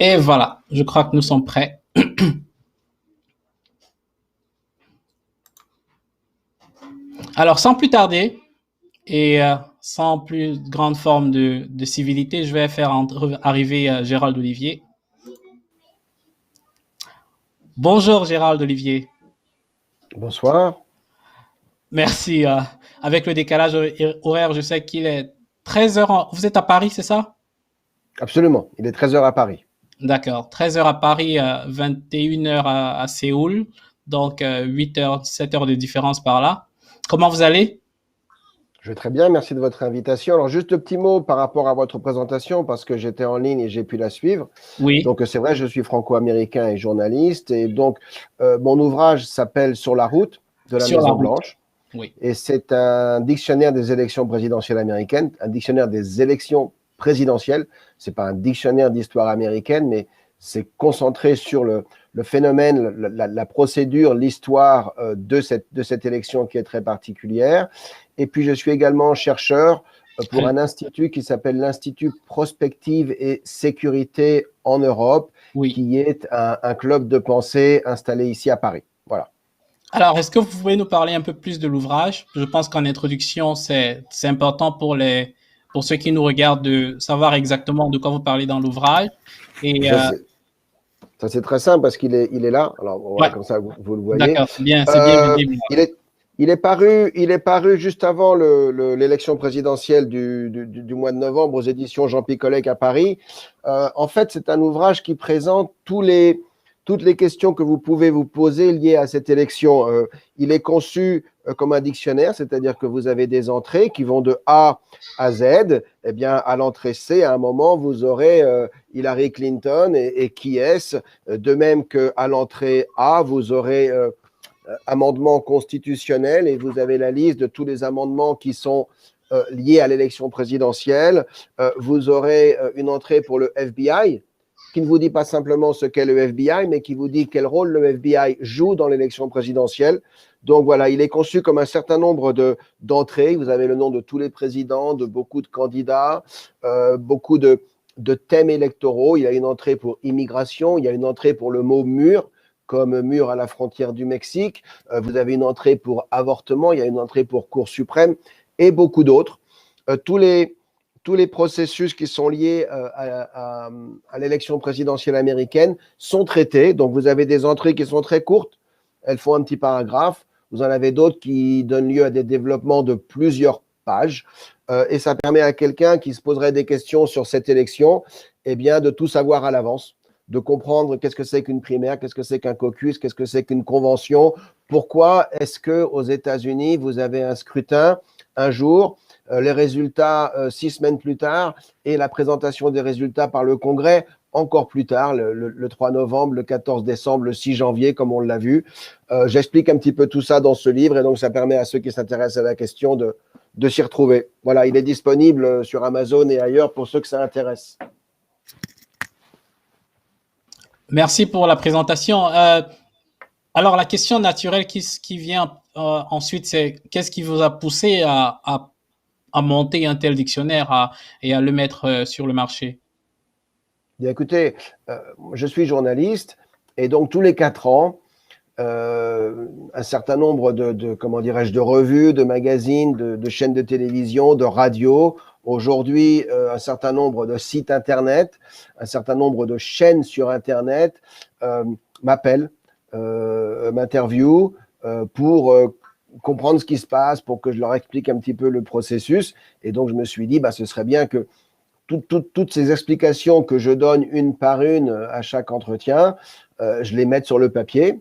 Et voilà, je crois que nous sommes prêts. Alors, sans plus tarder et sans plus grande forme de civilité, je vais faire arriver Gérald Olivier. Bonjour Gérald Olivier. Bonsoir. Merci. Avec le décalage horaire, je sais qu'il est 13 heures. Vous êtes à Paris, c'est ça? Absolument. Il est 13 heures à Paris. D'accord. 13 heures à Paris, 21 heures à Séoul. Donc, 8 heures, 7 heures de différence par là. Comment vous allez? Je vais très bien. Merci de votre invitation. Alors, juste un petit mot par rapport à votre présentation, parce que j'étais en ligne et j'ai pu la suivre. Oui. Donc, c'est vrai, je suis franco-américain et journaliste. Et donc, mon ouvrage s'appelle Sur la route de la Maison-Blanche. Oui. Et c'est un dictionnaire des élections présidentielles américaines, un dictionnaire des élections présidentielles. Ce n'est pas un dictionnaire d'histoire américaine, mais c'est concentré sur le phénomène, la procédure, l'histoire de cette élection qui est très particulière. Et puis, je suis également chercheur pour un institut qui s'appelle l'Institut Prospective et Sécurité en Europe, Oui. qui est un club de pensée installé ici à Paris. Voilà. Alors, est-ce que vous pouvez nous parler un peu plus de l'ouvrage? Je pense qu'en introduction, c'est important pour ceux qui nous regardent de savoir exactement de quoi vous parlez dans l'ouvrage. Et ça, c'est très simple parce qu'il est là. Alors, voilà, ouais. comme ça, vous le voyez. D'accord, c'est bien visible. Il est paru juste avant l'élection présidentielle du mois de novembre aux éditions Jean Picolec à Paris. En fait, c'est un ouvrage qui présente toutes les questions que vous pouvez vous poser liées à cette élection. Il est conçu comme un dictionnaire, c'est-à-dire que vous avez des entrées qui vont de A à Z. Eh bien, à l'entrée C, à un moment, vous aurez Hillary Clinton et qui est-ce. De même qu'à l'entrée A, vous aurez amendement constitutionnel et vous avez la liste de tous les amendements qui sont liés à l'élection présidentielle. Vous aurez une entrée pour le FBI, qui ne vous dit pas simplement ce qu'est le FBI, mais qui vous dit quel rôle le FBI joue dans l'élection présidentielle. Donc voilà, il est conçu comme un certain nombre d'entrées. Vous avez le nom de tous les présidents, de beaucoup de candidats, beaucoup de thèmes électoraux. Il y a une entrée pour immigration, il y a une entrée pour le mot mur, comme mur à la frontière du Mexique. Vous avez une entrée pour avortement, il y a une entrée pour Cour suprême et beaucoup d'autres. Tous les processus qui sont liés à l'élection présidentielle américaine sont traités. Donc, vous avez des entrées qui sont très courtes. Elles font un petit paragraphe. Vous en avez d'autres qui donnent lieu à des développements de plusieurs pages. Et ça permet à quelqu'un qui se poserait des questions sur cette élection, eh bien, de tout savoir à l'avance, de comprendre qu'est-ce que c'est qu'une primaire, qu'est-ce que c'est qu'un caucus, qu'est-ce que c'est qu'une convention. Pourquoi est-ce qu'aux États-Unis, vous avez un scrutin un jour, les résultats 6 semaines plus tard et la présentation des résultats par le Congrès encore plus tard, le 3 novembre, le 14 décembre, le 6 janvier, comme on l'a vu. J'explique un petit peu tout ça dans ce livre et donc ça permet à ceux qui s'intéressent à la question de s'y retrouver. Voilà, il est disponible sur Amazon et ailleurs pour ceux que ça intéresse. Merci pour la présentation. Alors, la question naturelle qui vient ensuite, c'est qu'est-ce qui vous a poussé à monter un tel dictionnaire et à le mettre sur le marché? Bien, écoutez, je suis journaliste et donc tous les 4 ans, un certain nombre de revues, de magazines, de chaînes de télévision, de radio, aujourd'hui un certain nombre de sites Internet, un certain nombre de chaînes sur Internet m'appellent, m'interviewent pour comprendre ce qui se passe, pour que je leur explique un petit peu le processus. Et donc, je me suis dit, ce serait bien que toutes ces explications que je donne une par une à chaque entretien, je les mette sur le papier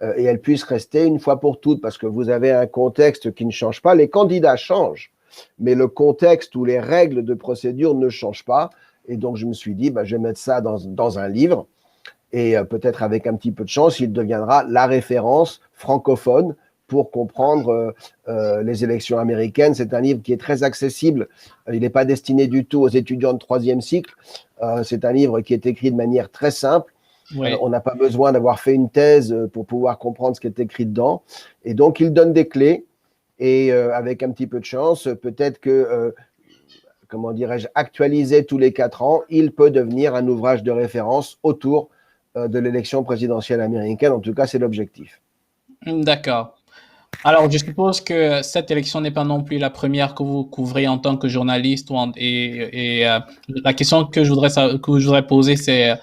et elles puissent rester une fois pour toutes, parce que vous avez un contexte qui ne change pas. Les candidats changent, mais le contexte ou les règles de procédure ne changent pas. Et donc, je me suis dit, je vais mettre ça dans un livre et peut-être avec un petit peu de chance, il deviendra la référence francophone pour comprendre les élections américaines. C'est un livre qui est très accessible. Il n'est pas destiné du tout aux étudiants de 3e cycle. C'est un livre qui est écrit de manière très simple Oui. On n'a pas besoin d'avoir fait une thèse pour pouvoir comprendre ce qui est écrit dedans. Et donc, il donne des clés. Et avec un petit peu de chance, peut-être que, comment dirais-je, actualisé tous les 4 ans, il peut devenir un ouvrage de référence autour de l'élection présidentielle américaine. En tout cas, c'est l'objectif. D'accord. Alors, je suppose que cette élection n'est pas non plus la première que vous couvrez en tant que journaliste. La question que je voudrais poser, c'est,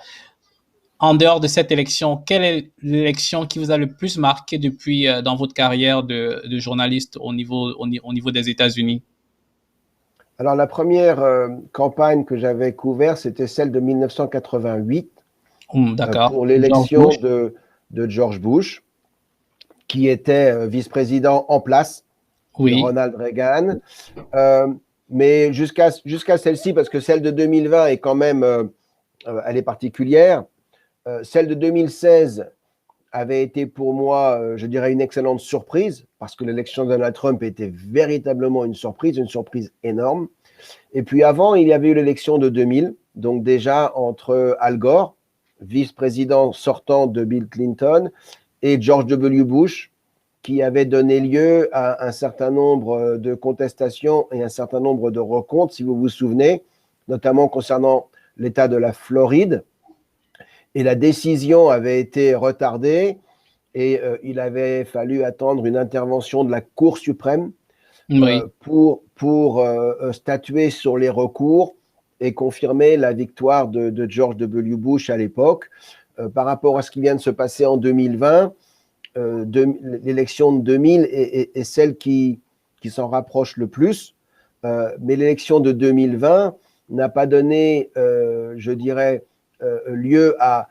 en dehors de cette élection, quelle est l'élection qui vous a le plus marqué depuis dans votre carrière de journaliste au niveau des États-Unis? Alors, la première campagne que j'avais couverte, c'était celle de 1988 D'accord. pour George l'élection Bush. de George Bush, qui était vice-président en place de Oui. Ronald Reagan. Mais jusqu'à celle-ci, parce que celle de 2020 est quand même, elle est particulière. Celle de 2016 avait été pour moi, je dirais, une excellente surprise, parce que l'élection de Donald Trump était véritablement une surprise énorme. Et puis avant, il y avait eu l'élection de 2000, donc déjà entre Al Gore, vice-président sortant de Bill Clinton, et George W. Bush, qui avait donné lieu à un certain nombre de contestations et un certain nombre de recomptes, si vous vous souvenez, notamment concernant l'État de la Floride. Et la décision avait été retardée et il avait fallu attendre une intervention de la Cour suprême Oui. pour statuer sur les recours et confirmer la victoire de George W. Bush à l'époque. Par rapport à ce qui vient de se passer en 2020, l'élection de 2000 est celle qui s'en rapproche le plus, mais l'élection de 2020 n'a pas donné, je dirais, lieu à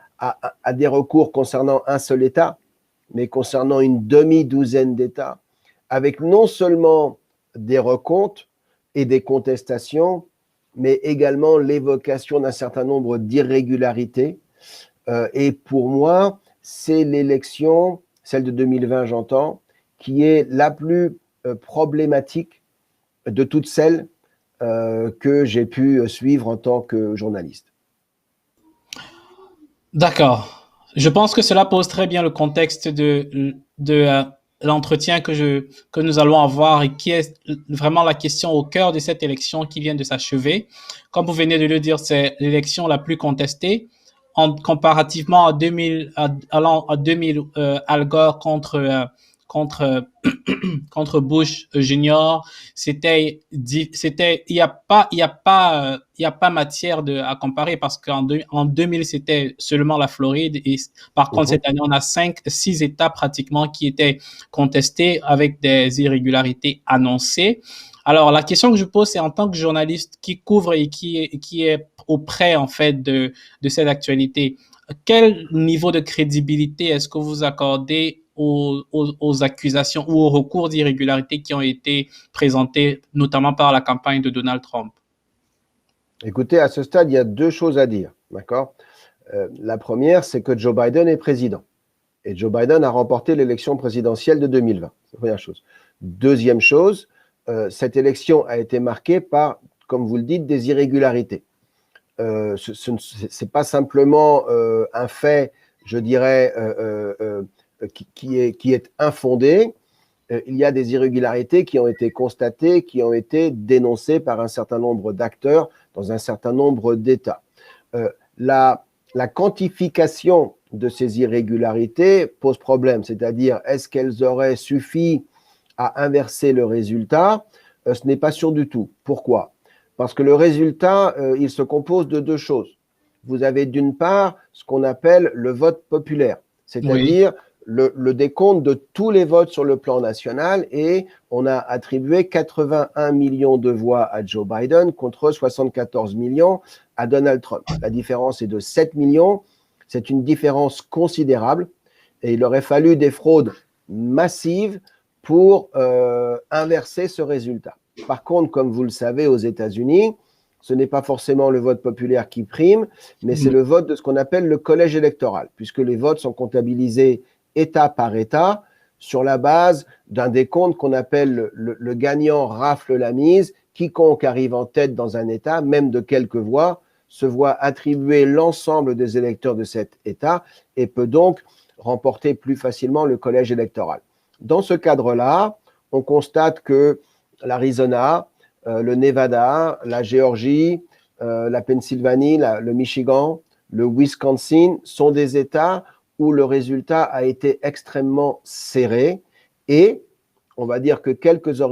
des recours concernant un seul État, mais concernant une demi-douzaine d'États, avec non seulement des recomptes et des contestations, mais également l'évocation d'un certain nombre d'irrégularités. Et pour moi, c'est l'élection, celle de 2020 j'entends, qui est la plus problématique de toutes celles que j'ai pu suivre en tant que journaliste. D'accord. Je pense que cela pose très bien le contexte de l'entretien que nous allons avoir et qui est vraiment la question au cœur de cette élection qui vient de s'achever. Comme vous venez de le dire, c'est l'élection la plus contestée. Comparativement à 2000, à 2000 Al Gore contre contre Bush Junior, il y a pas matière à comparer parce en 2000 c'était seulement la Floride et par contre cette année on a 6 États pratiquement qui étaient contestés avec des irrégularités annoncées. Alors la question que je pose c'est en tant que journaliste qui couvre et qui est auprès en fait de cette actualité, quel niveau de crédibilité est-ce que vous accordez aux accusations ou aux recours d'irrégularité qui ont été présentés, notamment par la campagne de Donald Trump? Écoutez, à ce stade, il y a 2 choses à dire, d'accord? La première, c'est que Joe Biden est président. Et Joe Biden a remporté l'élection présidentielle de 2020. C'est la première chose. Deuxième chose, cette élection a été marquée par, comme vous le dites, des irrégularités. Ce n'est pas simplement un fait, je dirais, qui est infondé. Il y a des irrégularités qui ont été constatées, qui ont été dénoncées par un certain nombre d'acteurs dans un certain nombre d'États. La quantification de ces irrégularités pose problème, c'est-à-dire est-ce qu'elles auraient suffi à inverser le résultat? Ce n'est pas sûr du tout. Pourquoi? Parce que le résultat, il se compose de 2 choses. Vous avez d'une part ce qu'on appelle le vote populaire, c'est-à-dire le décompte de tous les votes sur le plan national, et on a attribué 81 millions de voix à Joe Biden contre 74 millions à Donald Trump. La différence est de 7 millions. C'est une différence considérable et il aurait fallu des fraudes massives pour inverser ce résultat. Par contre, comme vous le savez, aux États-Unis, ce n'est pas forcément le vote populaire qui prime, mais c'est le vote de ce qu'on appelle le collège électoral, puisque les votes sont comptabilisés État par État sur la base d'un décompte qu'on appelle le gagnant rafle la mise. Quiconque arrive en tête dans un État, même de quelques voix, se voit attribuer l'ensemble des électeurs de cet État et peut donc remporter plus facilement le collège électoral. Dans ce cadre-là, on constate que l'Arizona, le Nevada, la Géorgie, la Pennsylvanie, le Michigan, le Wisconsin sont des États où le résultat a été extrêmement serré et on va dire que quelques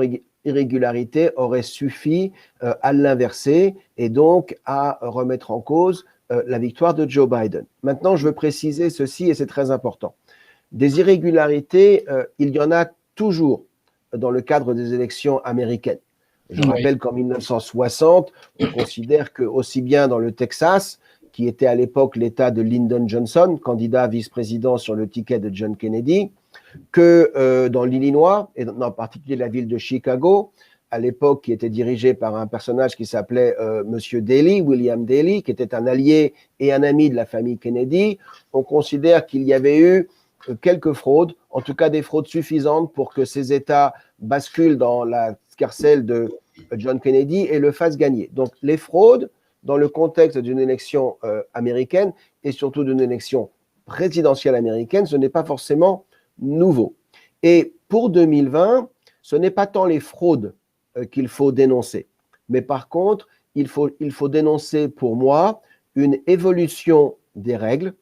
irrégularités auraient suffi à l'inverser et donc à remettre en cause la victoire de Joe Biden. Maintenant, je veux préciser ceci et c'est très important. Des irrégularités, il y en a toujours dans le cadre des élections américaines. Je rappelle qu'en 1960, on considère que aussi bien dans le Texas, qui était à l'époque l'État de Lyndon Johnson, candidat vice-président sur le ticket de John Kennedy, que dans l'Illinois, et en particulier la ville de Chicago, à l'époque qui était dirigée par un personnage qui s'appelait Monsieur Daley, William Daley, qui était un allié et un ami de la famille Kennedy. On considère qu'il y avait eu quelques fraudes, en tout cas des fraudes suffisantes pour que ces États basculent dans la scarcelle de John Kennedy et le fassent gagner. Donc les fraudes, dans le contexte d'une élection américaine et surtout d'une élection présidentielle américaine, ce n'est pas forcément nouveau. Et pour 2020, ce n'est pas tant les fraudes qu'il faut dénoncer, mais par contre, il faut dénoncer pour moi une évolution des règles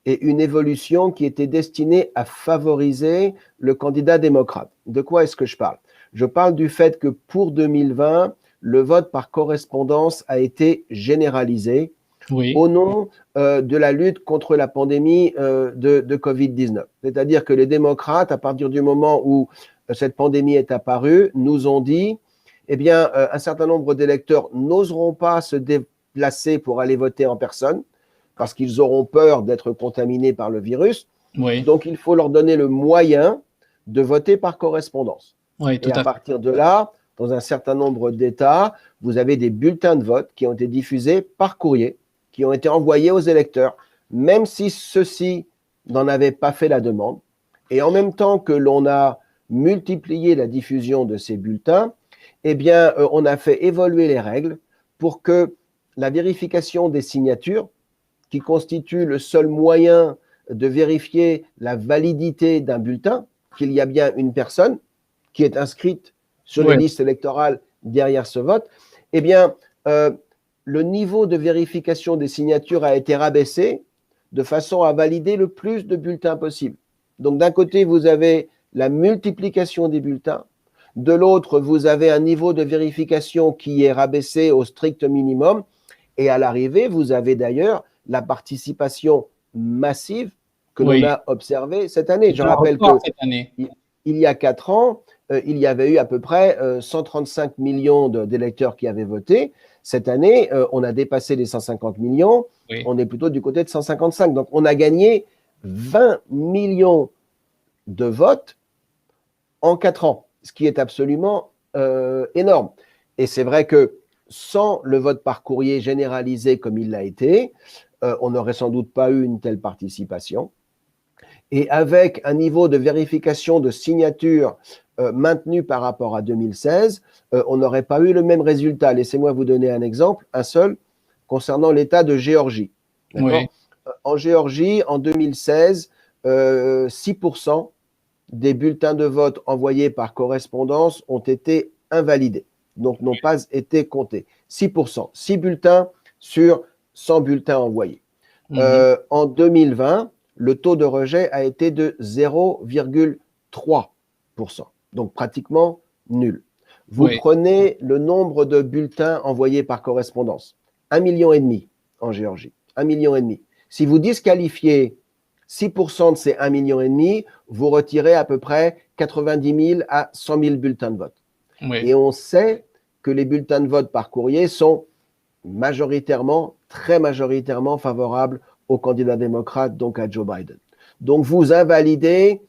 et une évolution qui était destinée à favoriser le candidat démocrate. De quoi est-ce que je parle? Je parle du fait que pour 2020, le vote par correspondance a été généralisé au nom de la lutte contre la pandémie de Covid-19. C'est-à-dire que les démocrates, à partir du moment où cette pandémie est apparue, nous ont dit, eh bien, un certain nombre d'électeurs n'oseront pas se déplacer pour aller voter en personne parce qu'ils auront peur d'être contaminés par le virus. Donc, il faut leur donner le moyen de voter par correspondance. Et à partir de là, dans un certain nombre d'États, vous avez des bulletins de vote qui ont été diffusés par courrier, qui ont été envoyés aux électeurs, même si ceux-ci n'en avaient pas fait la demande. Et en même temps que l'on a multiplié la diffusion de ces bulletins, eh bien, on a fait évoluer les règles pour que la vérification des signatures, qui constitue le seul moyen de vérifier la validité d'un bulletin, qu'il y a bien une personne qui est inscrite sur les listes électorales derrière ce vote, eh bien, le niveau de vérification des signatures a été rabaissé de façon à valider le plus de bulletins possible. Donc, d'un côté, vous avez la multiplication des bulletins. De l'autre, vous avez un niveau de vérification qui est rabaissé au strict minimum. Et à l'arrivée, vous avez d'ailleurs la participation massive que l'on a observée cette année. Je rappelle qu'il y a 4 ans, il y avait eu à peu près 135 millions d'électeurs qui avaient voté. Cette année, on a dépassé les 150 millions. On est plutôt du côté de 155. Donc, on a gagné 20 millions de votes en 4 ans, ce qui est absolument énorme. Et c'est vrai que sans le vote par courrier généralisé comme il l'a été, on n'aurait sans doute pas eu une telle participation. Et avec un niveau de vérification de signature maintenu par rapport à 2016, on n'aurait pas eu le même résultat. Laissez-moi vous donner un exemple, un seul, concernant l'État de Géorgie. En Géorgie, en 2016, 6% des bulletins de vote envoyés par correspondance ont été invalidés, donc n'ont pas été comptés. 6%, 6 bulletins sur 100 bulletins envoyés. En 2020, le taux de rejet a été de 0,3%, donc pratiquement nul. Vous prenez le nombre de bulletins envoyés par correspondance, 1,5 million en Géorgie, 1,5 million. Si vous disqualifiez 6% de ces 1,5 million, vous retirez à peu près 90 000 à 100 000 bulletins de vote. Et on sait que les bulletins de vote par courrier sont majoritairement, très majoritairement favorables au candidat démocrate, donc à Joe Biden. Donc vous invalidez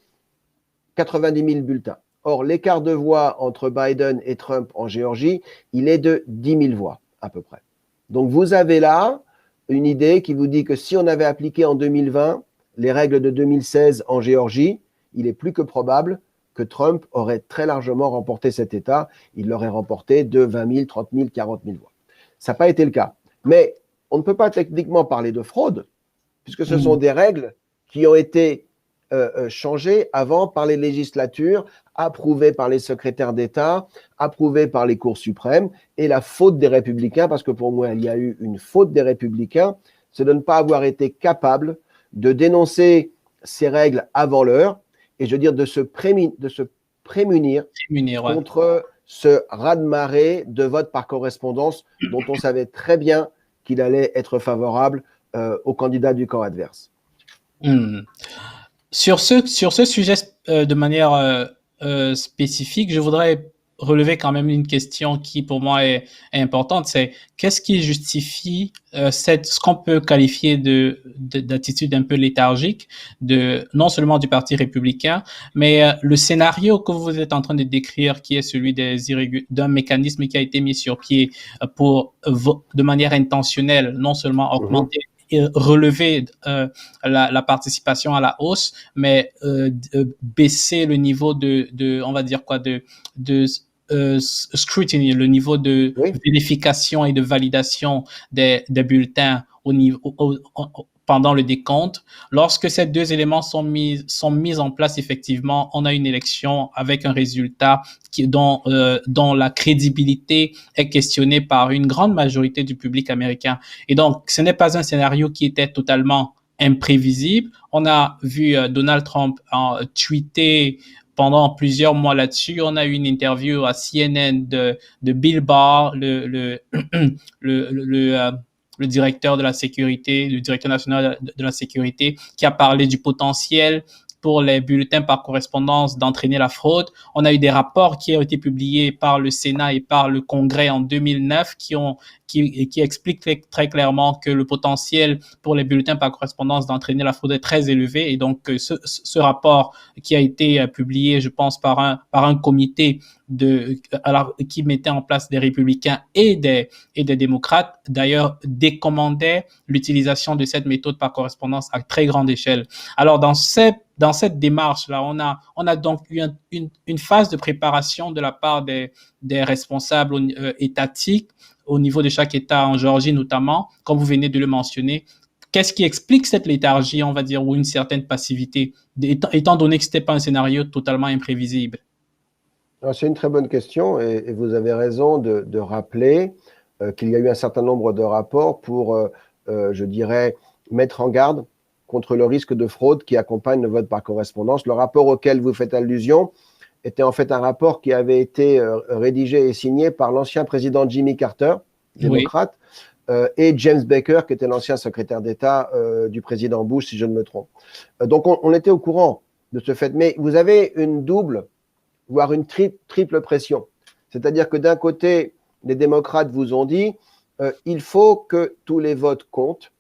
90 000 bulletins. Or, l'écart de voix entre Biden et Trump en Géorgie, il est de 10 000 voix à peu près. Donc vous avez là une idée qui vous dit que si on avait appliqué en 2020 les règles de 2016 en Géorgie, il est plus que probable que Trump aurait très largement remporté cet État. Il l'aurait remporté de 20 000, 30 000, 40 000 voix. Ça n'a pas été le cas. Mais on ne peut pas techniquement parler de fraude, puisque ce sont des règles qui ont été changées avant par les législatures, approuvées par les secrétaires d'État, approuvées par les cours suprêmes, et la faute des républicains, parce que pour moi, il y a eu une faute des républicains, c'est de ne pas avoir été capable de dénoncer ces règles avant l'heure, et je veux dire de se prémunir contre ce raz-de-marée de vote par correspondance dont on savait très bien qu'il allait être favorable au candidat du camp adverse. Sur ce sujet de manière spécifique, je voudrais relever quand même une question qui pour moi est importante, c'est qu'est-ce qui justifie ce qu'on peut qualifier d'attitude un peu léthargique non seulement du Parti républicain, mais le scénario que vous êtes en train de décrire, qui est celui d'un mécanisme qui a été mis sur pied pour de manière intentionnelle, non seulement augmenter relever la participation à la hausse, mais baisser le niveau on va dire quoi, de scrutiny, le niveau de vérification et de validation des bulletins pendant le décompte. Lorsque ces deux éléments sont mis en place, effectivement, on a une élection avec un résultat dont la crédibilité est questionnée par une grande majorité du public américain. Et donc, ce n'est pas un scénario qui était totalement imprévisible. On a vu Donald Trump tweeter pendant plusieurs mois là-dessus. On a eu une interview à CNN de Bill Barr, le directeur de la sécurité, le directeur national de la sécurité, qui a parlé du potentiel pour les bulletins par correspondance d'entraîner la fraude. On a eu des rapports qui ont été publiés par le Sénat et par le Congrès en 2009 qui expliquent très clairement que le potentiel pour les bulletins par correspondance d'entraîner la fraude est très élevé. Et donc, ce rapport qui a été publié, je pense, par un comité qui mettait en place des républicains et des démocrates, d'ailleurs, décommandait l'utilisation de cette méthode par correspondance à très grande échelle. Alors, dans cette démarche-là, on a donc eu une phase de préparation de la part des responsables étatiques au niveau de chaque État, en Géorgie notamment, comme vous venez de le mentionner. Qu'est-ce qui explique cette léthargie, on va dire, ou une certaine passivité, étant donné que ce n'était pas un scénario totalement imprévisible? C'est une très bonne question et vous avez raison de rappeler qu'il y a eu un certain nombre de rapports pour, je dirais, mettre en garde contre le risque de fraude qui accompagne le vote par correspondance. Le rapport auquel vous faites allusion était en fait un rapport qui avait été rédigé et signé par l'ancien président Jimmy Carter, démocrate, et James Baker, qui était l'ancien secrétaire d'État du président Bush, si je ne me trompe. Donc, on était au courant de ce fait. Mais vous avez une double, voire une triple pression. C'est-à-dire que d'un côté, les démocrates vous ont dit il faut que tous les votes comptent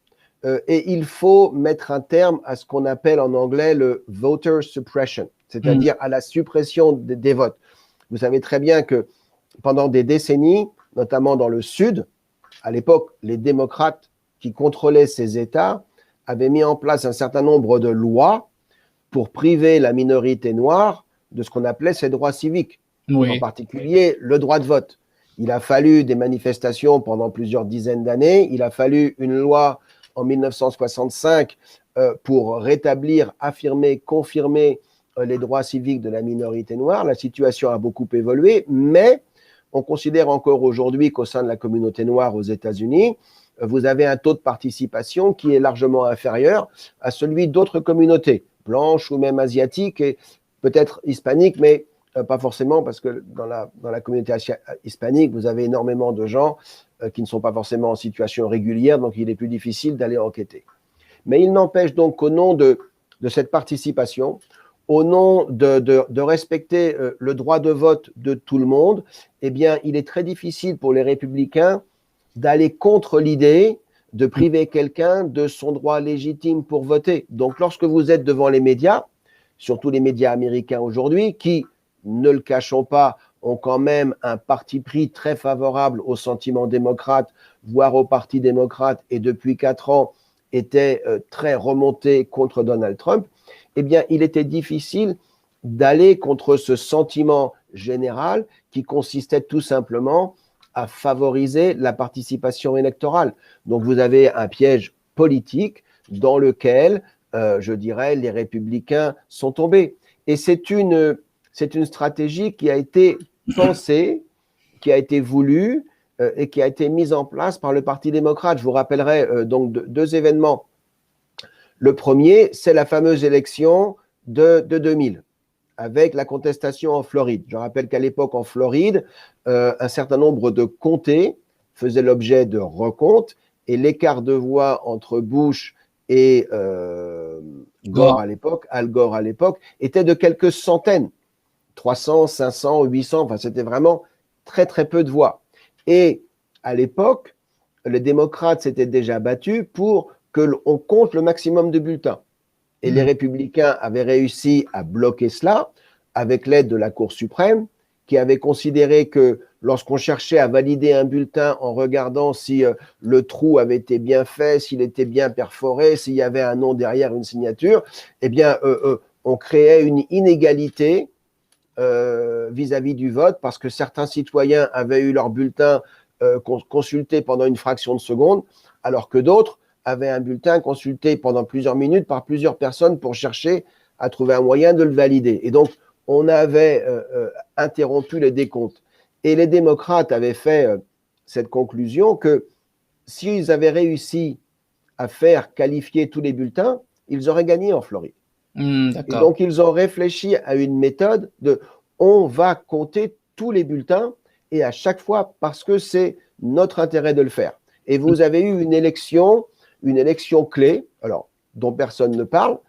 et il faut mettre un terme à ce qu'on appelle en anglais le voter suppression, c'est-à-dire à la suppression des votes. Vous savez très bien que pendant des décennies, notamment dans le Sud, à l'époque, les démocrates qui contrôlaient ces États avaient mis en place un certain nombre de lois pour priver la minorité noire de ce qu'on appelait ses droits civiques, en particulier le droit de vote. Il a fallu des manifestations pendant plusieurs dizaines d'années, il a fallu une loi en 1965 pour rétablir, affirmer, confirmer les droits civiques de la minorité noire. La situation a beaucoup évolué, mais on considère encore aujourd'hui qu'au sein de la communauté noire aux États-Unis, vous avez un taux de participation qui est largement inférieur à celui d'autres communautés, blanches ou même asiatiques et peut-être hispaniques, mais pas forcément, parce que dans la communauté hispanique, vous avez énormément de gens qui ne sont pas forcément en situation régulière, donc il est plus difficile d'aller enquêter. Mais il n'empêche donc qu'au nom de cette participation, au nom de respecter le droit de vote de tout le monde, eh bien, il est très difficile pour les républicains d'aller contre l'idée de priver quelqu'un de son droit légitime pour voter. Donc, lorsque vous êtes devant les médias, surtout les médias américains aujourd'hui, qui, ne le cachons pas, ont quand même un parti pris très favorable au sentiment démocrate, voire au Parti démocrate, et depuis 4 ans étaient très remontés contre Donald Trump, eh bien, il était difficile d'aller contre ce sentiment général qui consistait tout simplement à favoriser la participation électorale. Donc vous avez un piège politique dans lequel, je dirais, les républicains sont tombés. Et c'est une stratégie qui a été pensée, qui a été voulue et qui a été mise en place par le Parti démocrate. Je vous rappellerai donc deux événements. Le premier, c'est la fameuse élection de 2000, avec la contestation en Floride. Je rappelle qu'à l'époque, en Floride, un certain nombre de comtés faisaient l'objet de recomptes et l'écart de voix entre Bush et Gore à l'époque, Al Gore à l'époque, était de quelques centaines, 300, 500, 800, enfin c'était vraiment très très peu de voix. Et à l'époque, les démocrates s'étaient déjà battus pour que l'on compte le maximum de bulletins. Et les républicains avaient réussi à bloquer cela avec l'aide de la Cour suprême, qui avait considéré que lorsqu'on cherchait à valider un bulletin en regardant si le trou avait été bien fait, s'il était bien perforé, s'il y avait un nom derrière une signature, eh bien, on créait une inégalité vis-à-vis du vote parce que certains citoyens avaient eu leur bulletin consulté pendant une fraction de seconde, alors que d'autres avaient un bulletin consulté pendant plusieurs minutes par plusieurs personnes pour chercher à trouver un moyen de le valider. Et donc, on avait interrompu les décomptes. Et les démocrates avaient fait cette conclusion que s'ils avaient réussi à faire qualifier tous les bulletins, ils auraient gagné en Floride. Et donc, ils ont réfléchi à une méthode de on va compter tous les bulletins et à chaque fois parce que c'est notre intérêt de le faire. Et vous avez eu une élection clé, alors dont personne ne parle,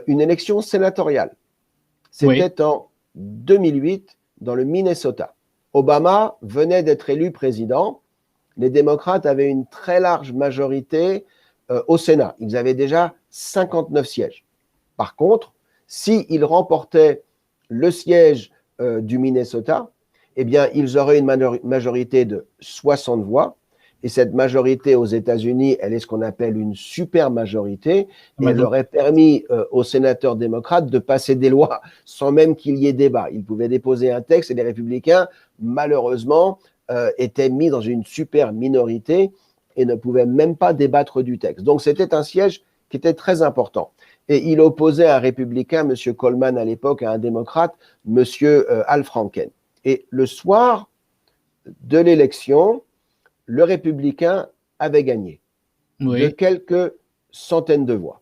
une élection sénatoriale. C'était en 2008 dans le Minnesota. Obama venait d'être élu président. Les démocrates avaient une très large majorité au Sénat. Ils avaient déjà 59 sièges. Par contre, s'ils remportaient le siège du Minnesota, eh bien, ils auraient une majorité de 60 voix. Et cette majorité aux États-Unis, elle est ce qu'on appelle une super majorité. Et elle aurait permis aux sénateurs démocrates de passer des lois sans même qu'il y ait débat. Ils pouvaient déposer un texte et les républicains, malheureusement, étaient mis dans une super minorité et ne pouvaient même pas débattre du texte. Donc, c'était un siège qui était très important. Et il opposait un républicain, M. Coleman à l'époque, à un démocrate, M. Al Franken. Et le soir de l'élection, le républicain avait gagné de quelques centaines de voix.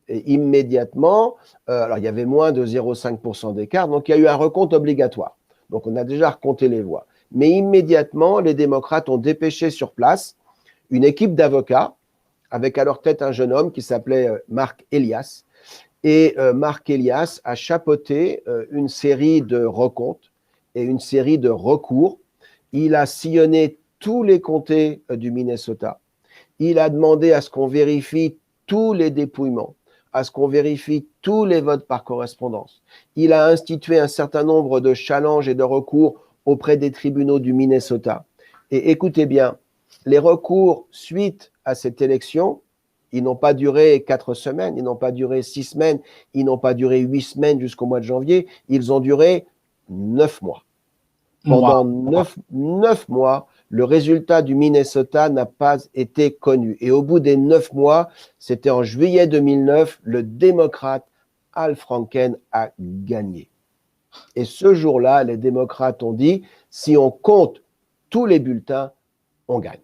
Et immédiatement, alors il y avait moins de 0,5% d'écart, donc il y a eu un recompte obligatoire. Donc on a déjà recompté les voix. Mais immédiatement, les démocrates ont dépêché sur place une équipe d'avocats avec à leur tête un jeune homme qui s'appelait Mark Elias. Et Mark Elias a chapeauté une série de recomptes et une série de recours. Il a sillonné tous les comtés du Minnesota. Il a demandé à ce qu'on vérifie tous les dépouillements, à ce qu'on vérifie tous les votes par correspondance. Il a institué un certain nombre de challenges et de recours auprès des tribunaux du Minnesota. Et écoutez bien, les recours suite à cette élection, ils n'ont pas duré 4 semaines, ils n'ont pas duré 6 semaines, ils n'ont pas duré 8 semaines jusqu'au mois de janvier, ils ont duré 9 mois. Pendant 9 mois, le résultat du Minnesota n'a pas été connu. Et au bout des 9 mois, c'était en juillet 2009, le démocrate Al Franken a gagné. Et ce jour-là, les démocrates ont dit, si on compte tous les bulletins, on gagne.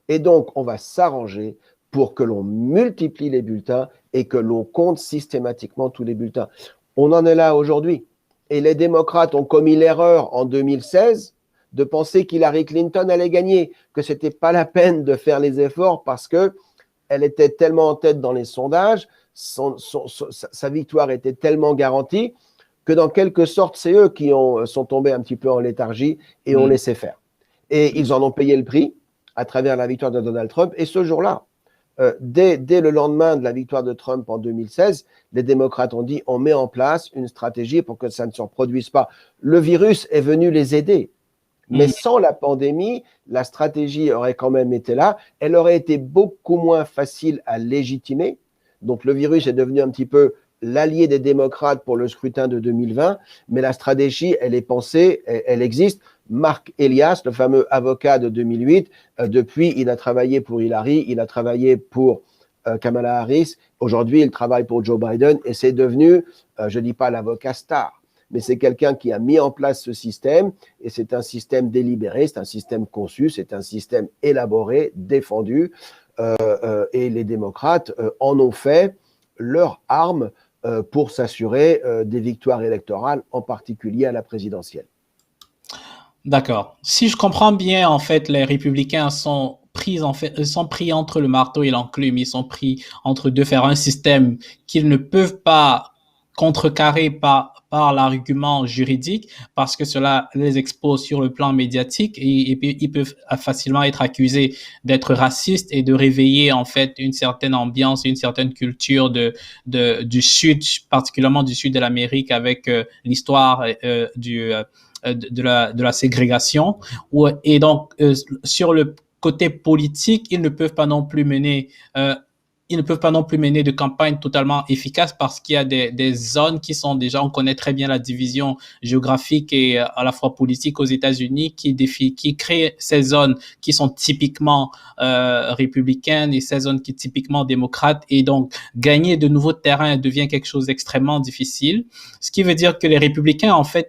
Et donc, on va s'arranger pour que l'on multiplie les bulletins et que l'on compte systématiquement tous les bulletins. On en est là aujourd'hui. Et les démocrates ont commis l'erreur en 2016 de penser qu'Hillary Clinton allait gagner, que ce n'était pas la peine de faire les efforts parce qu'elle était tellement en tête dans les sondages, sa victoire était tellement garantie que dans quelque sorte, c'est eux qui sont tombés un petit peu en léthargie et ont laissé faire. Et ils en ont payé le prix à travers la victoire de Donald Trump. Et ce jour-là, dès le lendemain de la victoire de Trump en 2016, les démocrates ont dit on met en place une stratégie pour que ça ne se reproduise pas. Le virus est venu les aider. Mais sans la pandémie, la stratégie aurait quand même été là. Elle aurait été beaucoup moins facile à légitimer. Donc le virus est devenu un petit peu l'allié des démocrates pour le scrutin de 2020, mais la stratégie, elle est pensée, elle existe. Mark Elias, le fameux avocat de 2008, depuis, il a travaillé pour Hillary, il a travaillé pour Kamala Harris. Aujourd'hui, il travaille pour Joe Biden et c'est devenu, je ne dis pas l'avocat star, mais c'est quelqu'un qui a mis en place ce système et c'est un système délibéré, c'est un système conçu, c'est un système élaboré, défendu et les démocrates en ont fait leur arme pour s'assurer des victoires électorales, en particulier à la présidentielle. D'accord. Si je comprends bien, en fait, les républicains sont pris entre le marteau et l'enclume. Ils sont pris entre deux fers, un système qu'ils ne peuvent pas contrecarrer par l'argument juridique parce que cela les expose sur le plan médiatique et puis ils peuvent facilement être accusés d'être racistes et de réveiller en fait une certaine ambiance, une certaine culture du Sud, particulièrement du Sud de l'Amérique avec l'histoire de la ségrégation. Et donc, sur le côté politique, ils ne peuvent pas non plus mener de campagne totalement efficace parce qu'il y a des zones qui sont déjà, on connaît très bien la division géographique et à la fois politique aux États-Unis qui créent ces zones qui sont typiquement républicaines et ces zones qui sont typiquement démocrates et donc gagner de nouveaux terrains devient quelque chose d'extrêmement difficile. Ce qui veut dire que les républicains en fait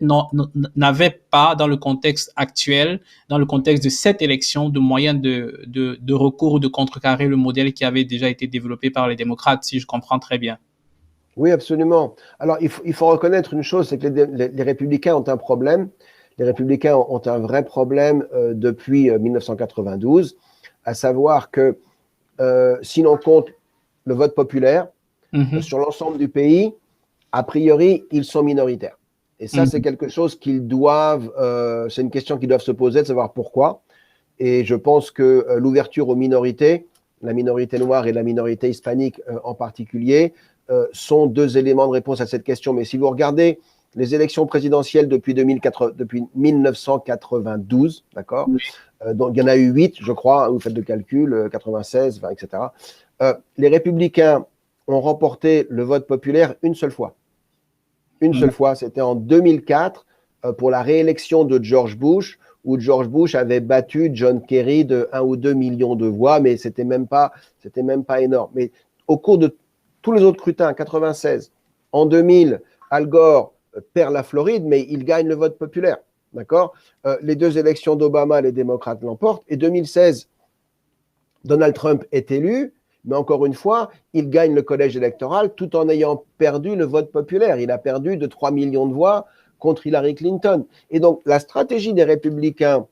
n'avaient pas dans le contexte actuel, dans le contexte de cette élection, de moyens de recours ou de contrecarrer le modèle qui avait déjà été développé par les démocrates, si je comprends très bien. Oui, absolument. Alors, il faut reconnaître une chose, c'est que les républicains ont un problème. Les républicains ont un vrai problème depuis 1992, à savoir que si l'on compte le vote populaire, sur l'ensemble du pays, a priori, ils sont minoritaires. Et ça, c'est quelque chose qu'ils doivent, c'est une question qu'ils doivent se poser, de savoir pourquoi. Et je pense que l'ouverture aux minorités, la minorité noire et la minorité hispanique en particulier, sont deux éléments de réponse à cette question. Mais si vous regardez les élections présidentielles depuis 1992, d'accord, donc il y en a eu 8, je crois, vous faites le calcul, 96, 20, etc. Les républicains ont remporté le vote populaire une seule fois. Une seule fois, c'était en 2004 pour la réélection de George Bush, où George Bush avait battu John Kerry de 1 ou 2 millions de voix, mais c'était même pas énorme. Mais au cours de tous les autres scrutins, 96, en 2000, Al Gore perd la Floride, mais il gagne le vote populaire. D'accord ? Les deux élections d'Obama, les démocrates l'emportent. Et 2016, Donald Trump est élu, mais encore une fois, il gagne le collège électoral tout en ayant perdu le vote populaire. Il a perdu de 3 millions de voix contre Hillary Clinton. Et donc, la stratégie des républicains,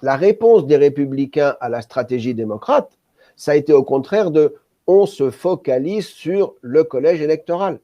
la réponse des républicains à la stratégie démocrate, ça a été au contraire de on se focalise sur le collège électoral.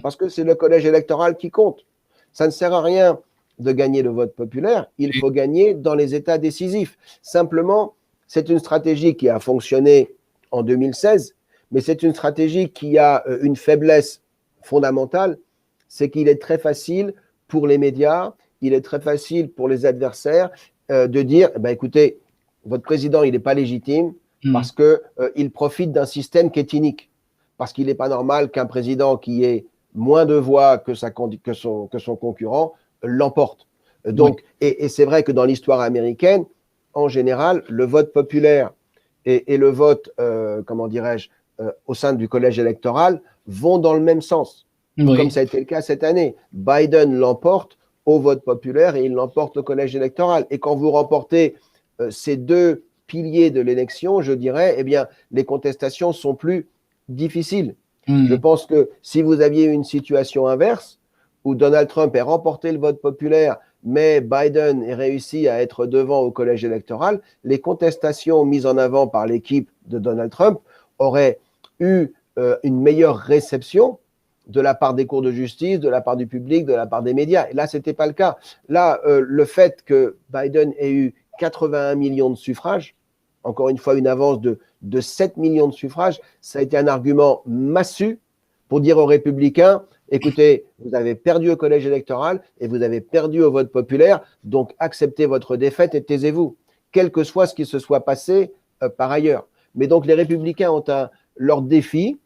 Parce que c'est le collège électoral qui compte. Ça ne sert à rien de gagner le vote populaire, il faut gagner dans les États décisifs. Simplement, c'est une stratégie qui a fonctionné en 2016, mais c'est une stratégie qui a une faiblesse fondamentale, c'est qu'il est très facile pour les médias, il est très facile pour les adversaires de dire, écoutez, votre président, il n'est pas légitime parce qu'il profite d'un système qui est inique. Parce qu'il n'est pas normal qu'un président qui ait moins de voix que son concurrent l'emporte. Donc, et c'est vrai que dans l'histoire américaine, en général, le vote populaire et le vote, au sein du collège électoral vont dans le même sens. Comme ça a été le cas cette année. Biden l'emporte au vote populaire et il l'emporte au collège électoral. Et quand vous remportez ces deux piliers de l'élection, je dirais, les contestations sont plus difficiles. Je pense que si vous aviez une situation inverse, où Donald Trump ait remporté le vote populaire, mais Biden ait réussi à être devant au collège électoral, les contestations mises en avant par l'équipe de Donald Trump auraient eu une meilleure réception de la part des cours de justice, de la part du public, de la part des médias. Et là, ce n'était pas le cas. Là, le fait que Biden ait eu 81 millions de suffrages, encore une fois une avance de 7 millions de suffrages, ça a été un argument massu pour dire aux républicains, écoutez, vous avez perdu au collège électoral et vous avez perdu au vote populaire, donc acceptez votre défaite et taisez-vous, quel que soit ce qui se soit passé par ailleurs. Mais donc les républicains ont leur défi,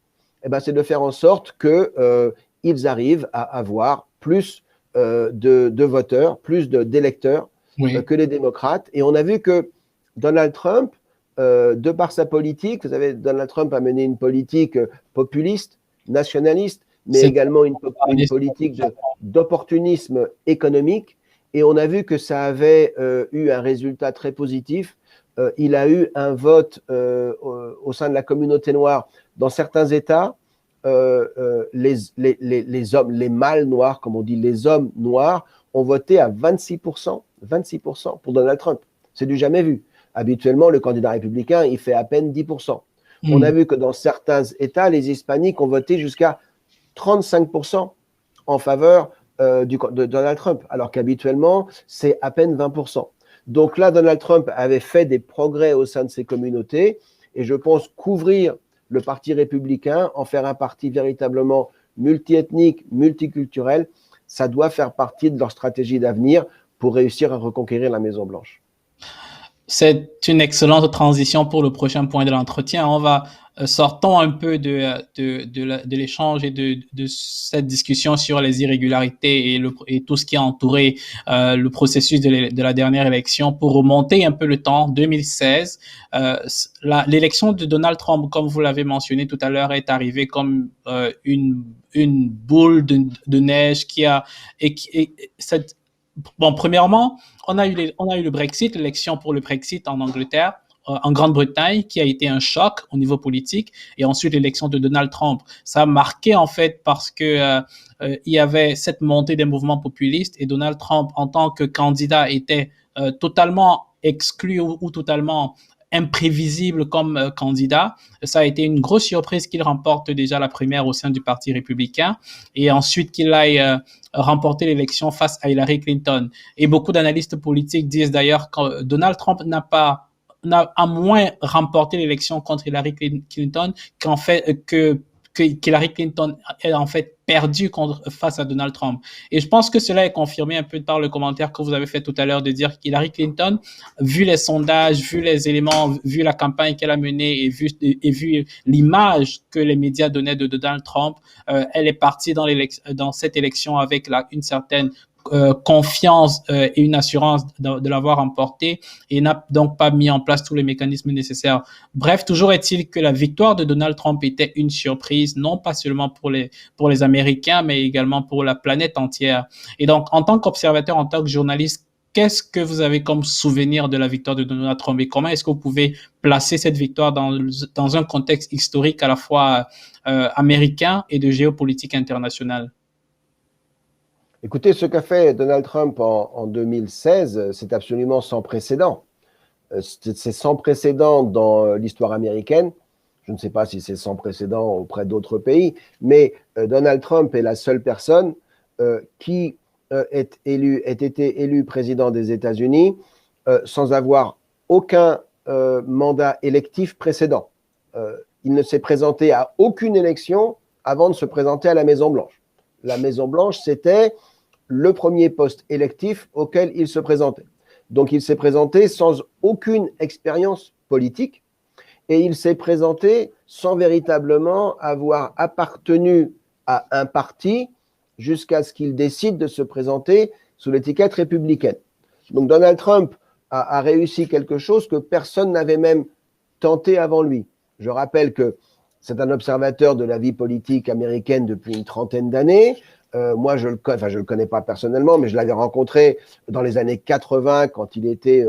c'est de faire en sorte qu'ils ils arrivent à avoir plus de voteurs, plus d'électeurs que les démocrates. Et on a vu que Donald Trump, de par sa politique, vous savez, Donald Trump a mené une politique populiste, nationaliste, mais également une politique d'opportunisme économique. Et on a vu que ça avait eu un résultat très positif. Il a eu un vote au sein de la communauté noire dans certains États. Les hommes, les mâles noirs, comme on dit, les hommes noirs, ont voté à 26% pour Donald Trump. C'est du jamais vu. Habituellement, le candidat républicain, il fait à peine 10%. On a vu que dans certains États, les hispaniques ont voté jusqu'à 35% en faveur de Donald Trump, alors qu'habituellement, c'est à peine 20%. Donc là, Donald Trump avait fait des progrès au sein de ces communautés, et je pense qu'ouvrir le parti républicain, en faire un parti véritablement multiethnique, multiculturel, ça doit faire partie de leur stratégie d'avenir pour réussir à reconquérir la Maison-Blanche. C'est une excellente transition pour le prochain point de l'entretien. On va sortons un peu de l'échange et de cette discussion sur les irrégularités et tout ce qui a entouré le processus de la dernière élection pour remonter un peu le temps. 2016, l'élection de Donald Trump, comme vous l'avez mentionné tout à l'heure, est arrivée comme une boule de neige Bon, premièrement, on a eu le Brexit, l'élection pour le Brexit en Angleterre, en Grande-Bretagne, qui a été un choc au niveau politique, et ensuite l'élection de Donald Trump. Ça a marqué en fait parce que il y avait cette montée des mouvements populistes, et Donald Trump, en tant que candidat, était totalement exclu ou totalement imprévisible comme candidat. Ça a été une grosse surprise qu'il remporte déjà la primaire au sein du Parti républicain, et ensuite qu'il aille remporter l'élection face à Hillary Clinton. Et beaucoup d'analystes politiques disent d'ailleurs que Donald Trump a moins remporté l'élection contre Hillary Clinton qu'Hillary Clinton est en fait perdu face à Donald Trump. Et je pense que cela est confirmé un peu par le commentaire que vous avez fait tout à l'heure de dire qu'Hillary Clinton, vu les sondages, vu les éléments, vu la campagne qu'elle a menée et vu l'image que les médias donnaient de Donald Trump, elle est partie dans cette élection avec une certaine confiance et une assurance de l'avoir emporté, et n'a donc pas mis en place tous les mécanismes nécessaires. Bref, toujours est-il que la victoire de Donald Trump était une surprise, non pas seulement pour les Américains, mais également pour la planète entière. Et donc, en tant qu'observateur, en tant que journaliste, qu'est-ce que vous avez comme souvenir de la victoire de Donald Trump, et comment est-ce que vous pouvez placer cette victoire dans un contexte historique à la fois américain et de géopolitique internationale? Écoutez, ce qu'a fait Donald Trump en 2016, c'est absolument sans précédent. C'est sans précédent dans l'histoire américaine. Je ne sais pas si c'est sans précédent auprès d'autres pays, mais Donald Trump est la seule personne qui ait été élu président des États-Unis sans avoir aucun mandat électif précédent. Il ne s'est présenté à aucune élection avant de se présenter à la Maison-Blanche. La Maison-Blanche, c'était le premier poste électif auquel il se présentait. Donc, il s'est présenté sans aucune expérience politique, et il s'est présenté sans véritablement avoir appartenu à un parti jusqu'à ce qu'il décide de se présenter sous l'étiquette républicaine. Donc, Donald Trump a réussi quelque chose que personne n'avait même tenté avant lui. Je rappelle que c'est un observateur de la vie politique américaine depuis une trentaine d'années. Moi, je le connais pas personnellement, mais je l'avais rencontré dans les années 80 quand il était,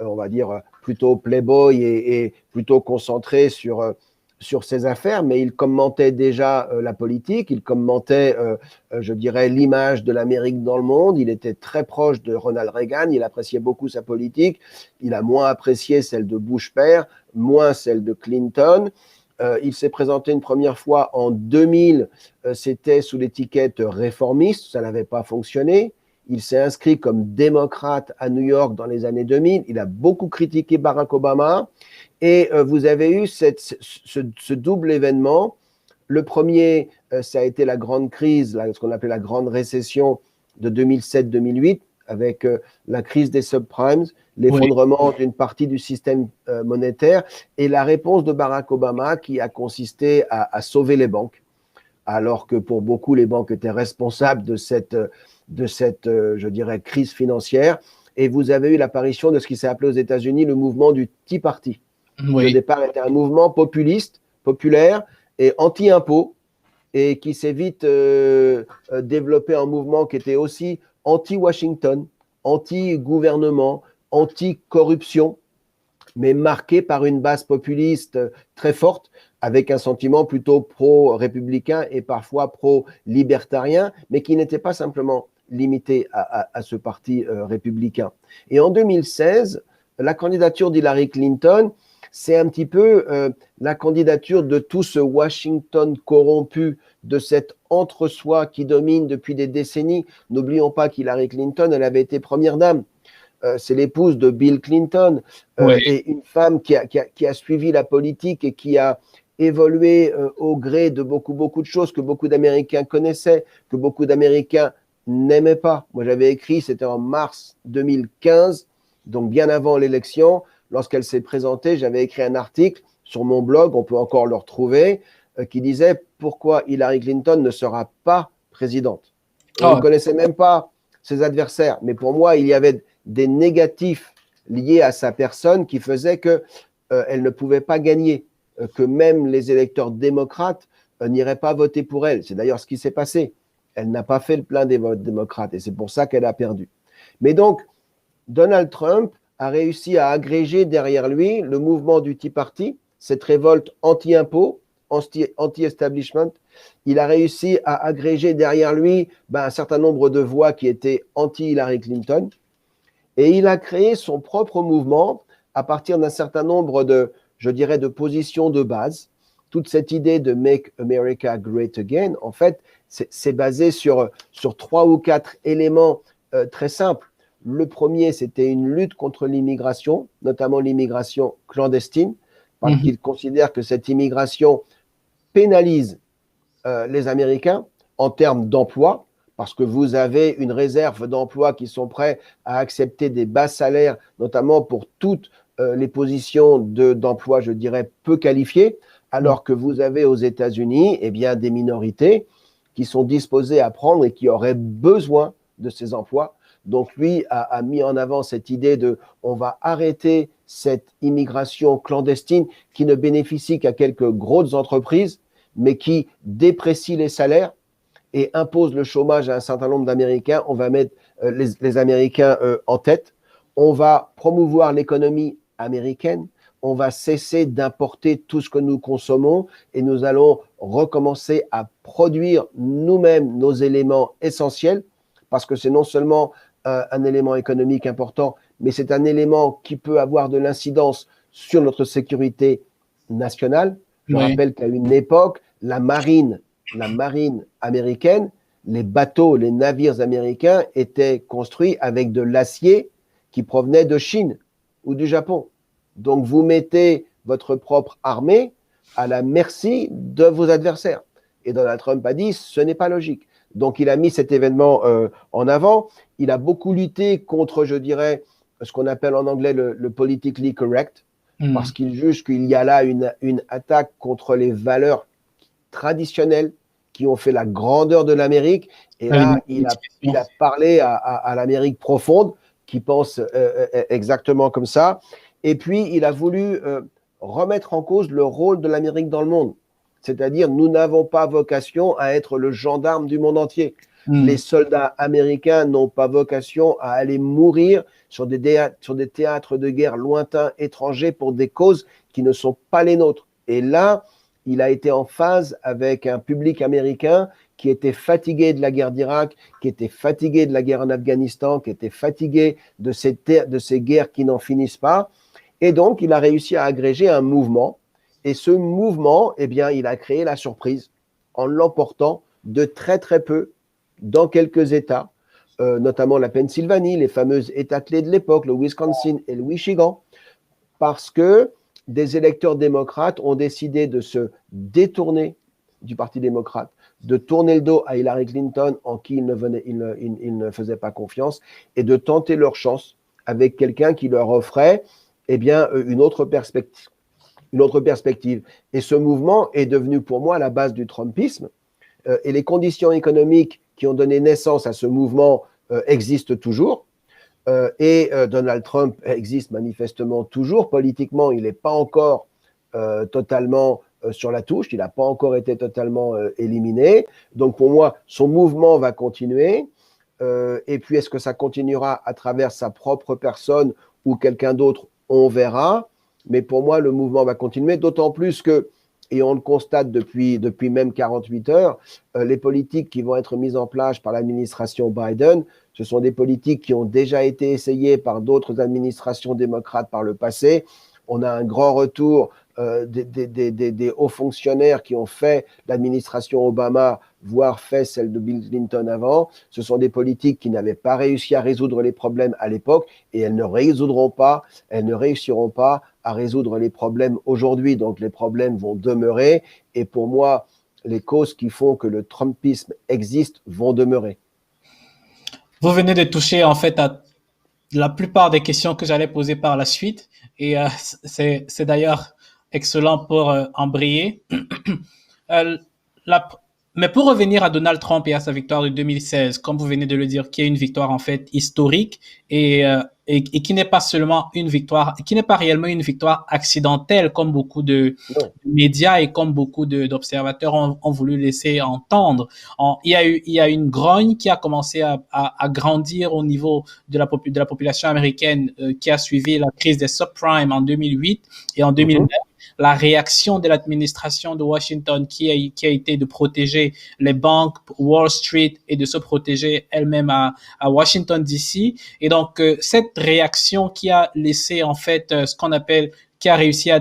on va dire, plutôt playboy et plutôt concentré sur ses affaires, mais il commentait déjà la politique, il commentait, je dirais, l'image de l'Amérique dans le monde. Il était très proche de Ronald Reagan, il appréciait beaucoup sa politique. Il a moins apprécié celle de Bush père, moins celle de Clinton. Il s'est présenté une première fois en 2000, c'était sous l'étiquette réformiste, ça n'avait pas fonctionné. Il s'est inscrit comme démocrate à New York dans les années 2000. Il a beaucoup critiqué Barack Obama. Et vous avez eu ce double événement. Le premier, ça a été la grande crise, ce qu'on appelait la grande récession de 2007-2008, avec la crise des subprimes, l'effondrement d'une partie du système monétaire, et la réponse de Barack Obama qui a consisté à sauver les banques, alors que pour beaucoup, les banques étaient responsables de cette je dirais, crise financière. Et vous avez eu l'apparition de ce qui s'est appelé aux États-Unis le mouvement du Tea Party, qui au départ était un mouvement populiste, populaire et anti-impôt, et qui s'est vite développé en mouvement qui était aussi anti-Washington, anti-gouvernement, anti-corruption, mais marqué par une base populiste très forte, avec un sentiment plutôt pro-républicain et parfois pro-libertarien, mais qui n'était pas simplement limité à ce parti républicain. Et en 2016, la candidature d'Hillary Clinton, c'est un petit peu la candidature de tout ce Washington corrompu, de cet entre-soi qui domine depuis des décennies. N'oublions pas qu'Hillary Clinton, elle avait été première dame. C'est l'épouse de Bill Clinton, et une femme qui a suivi la politique et qui a évolué au gré de beaucoup de choses que beaucoup d'Américains connaissaient, que beaucoup d'Américains n'aimaient pas. Moi, j'avais écrit, c'était en mars 2015, donc bien avant l'élection, lorsqu'elle s'est présentée, j'avais écrit un article sur mon blog, on peut encore le retrouver, qui disait pourquoi Hillary Clinton ne sera pas présidente. Je ne connaissais même pas ses adversaires, mais pour moi, il y avait des négatifs liés à sa personne qui faisaient qu'elle ne pouvait pas gagner, que même les électeurs démocrates n'iraient pas voter pour elle. C'est d'ailleurs ce qui s'est passé. Elle n'a pas fait le plein des votes démocrates et c'est pour ça qu'elle a perdu. Mais donc, Donald Trump a réussi à agréger derrière lui le mouvement du Tea Party, cette révolte anti-impôt, anti-establishment. Il a réussi à agréger derrière lui un certain nombre de voix qui étaient anti-Hillary Clinton. Et il a créé son propre mouvement à partir d'un certain nombre de, je dirais, de positions de base. Toute cette idée de Make America Great Again, en fait, c'est basé sur 3 ou 4 éléments très simples. Le premier, c'était une lutte contre l'immigration, notamment l'immigration clandestine, parce qu'il considère que cette immigration pénalise les Américains en termes d'emploi, parce que vous avez une réserve d'emplois qui sont prêts à accepter des bas salaires, notamment pour toutes les positions d'emploi, je dirais, peu qualifiées, alors que vous avez aux États-Unis des minorités qui sont disposées à prendre et qui auraient besoin de ces emplois. Donc lui a mis en avant cette idée de on va arrêter cette immigration clandestine qui ne bénéficie qu'à quelques grosses entreprises, mais qui déprécie les salaires et impose le chômage à un certain nombre d'Américains. On va mettre les Américains en tête. On va promouvoir l'économie américaine. On va cesser d'importer tout ce que nous consommons et nous allons recommencer à produire nous-mêmes nos éléments essentiels, parce que c'est non seulement un élément économique important, mais c'est un élément qui peut avoir de l'incidence sur notre sécurité nationale. Je rappelle qu'à une époque, la marine américaine, les bateaux, les navires américains étaient construits avec de l'acier qui provenait de Chine ou du Japon. Donc, vous mettez votre propre armée à la merci de vos adversaires. Et Donald Trump a dit, ce n'est pas logique. Donc, il a mis cet événement en avant. Il a beaucoup lutté contre, je dirais, ce qu'on appelle en anglais le politically correct, parce qu'il juge qu'il y a là une attaque contre les valeurs traditionnelles qui ont fait la grandeur de l'Amérique. Et là, il a parlé à l'Amérique profonde, qui pense exactement comme ça. Et puis, il a voulu remettre en cause le rôle de l'Amérique dans le monde. C'est-à-dire, nous n'avons pas vocation à être le gendarme du monde entier. Les soldats américains n'ont pas vocation à aller mourir sur des théâtres de guerre lointains, étrangers, pour des causes qui ne sont pas les nôtres. Et là, il a été en phase avec un public américain qui était fatigué de la guerre d'Irak, qui était fatigué de la guerre en Afghanistan, qui était fatigué de ces guerres qui n'en finissent pas. Et donc, il a réussi à agréger un mouvement. Et ce mouvement, il a créé la surprise en l'emportant de très, très peu dans quelques États, notamment la Pennsylvanie, les fameux États clés de l'époque, le Wisconsin et le Michigan, parce que des électeurs démocrates ont décidé de se détourner du Parti démocrate, de tourner le dos à Hillary Clinton, en qui ils ne faisaient pas confiance, et de tenter leur chance avec quelqu'un qui leur offrait une autre perspective. Et ce mouvement est devenu pour moi la base du Trumpisme, et les conditions économiques qui ont donné naissance à ce mouvement existent toujours. Donald Trump existe manifestement toujours. Politiquement, il n'est pas encore totalement sur la touche, il n'a pas encore été totalement éliminé. Donc pour moi, son mouvement va continuer. Et puis, est-ce que ça continuera à travers sa propre personne ou quelqu'un d'autre? On verra. Mais pour moi, le mouvement va continuer, d'autant plus que, et on le constate depuis même 48 heures, les politiques qui vont être mises en place par l'administration Biden, ce sont des politiques qui ont déjà été essayées par d'autres administrations démocrates par le passé. On a un grand retour des hauts fonctionnaires qui ont fait l'administration Obama, voire fait celle de Bill Clinton avant. Ce sont des politiques qui n'avaient pas réussi à résoudre les problèmes à l'époque et elles ne réussiront pas à résoudre les problèmes aujourd'hui. Donc les problèmes vont demeurer et pour moi, les causes qui font que le Trumpisme existe vont demeurer. Vous venez de toucher en fait à la plupart des questions que j'allais poser par la suite et c'est d'ailleurs excellent pour embrayer. Mais pour revenir à Donald Trump et à sa victoire de 2016, comme vous venez de le dire, qui est une victoire en fait historique et qui n'est pas seulement une victoire, qui n'est pas réellement une victoire accidentelle comme beaucoup de médias et comme beaucoup d'observateurs ont voulu laisser entendre. Il y a une grogne qui a commencé à grandir au niveau de la population américaine qui a suivi la crise des subprimes en 2008 et en 2009. La réaction de l'administration de Washington qui a été de protéger les banques, Wall Street et de se protéger elle-même à Washington DC. Et donc, cette réaction qui a laissé en fait ce qu'on appelle qui a réussi à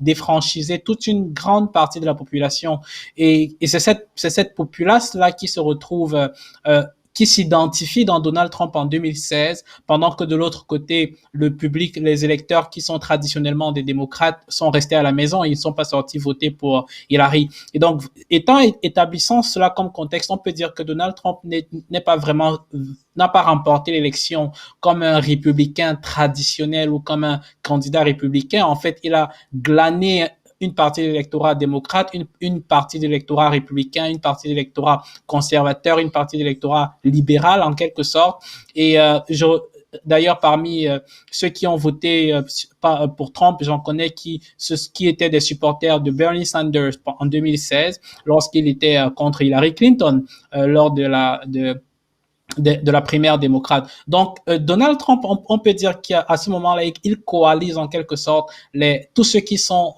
défranchiser toute une grande partie de la population. Et c'est cette populace-là qui se retrouve qui s'identifie dans Donald Trump en 2016, pendant que de l'autre côté, le public, les électeurs qui sont traditionnellement des démocrates sont restés à la maison et ils ne sont pas sortis voter pour Hillary. Et donc, établissant cela comme contexte, on peut dire que Donald Trump n'a pas remporté l'élection comme un républicain traditionnel ou comme un candidat républicain. En fait, il a glané une partie de l'électorat démocrate, une partie de l'électorat républicain, une partie de l'électorat conservateur, une partie de l'électorat libéral en quelque sorte. Et d'ailleurs, parmi ceux qui ont voté pour Trump, j'en connais qui étaient des supporters de Bernie Sanders en 2016 lorsqu'il était contre Hillary Clinton lors de la primaire démocrate. Donc, Donald Trump, on peut dire qu'à ce moment-là, il coalise en quelque sorte tous ceux qui sont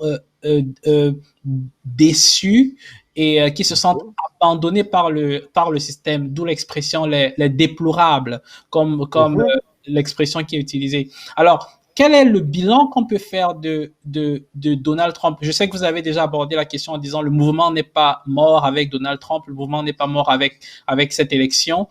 déçus et qui se sentent abandonnés par le système, d'où l'expression les déplorables, comme l'expression qui est utilisée. Alors, quel est le bilan qu'on peut faire de Donald Trump? Je sais que vous avez déjà abordé la question en disant le mouvement n'est pas mort avec Donald Trump, le mouvement n'est pas mort avec cette élection.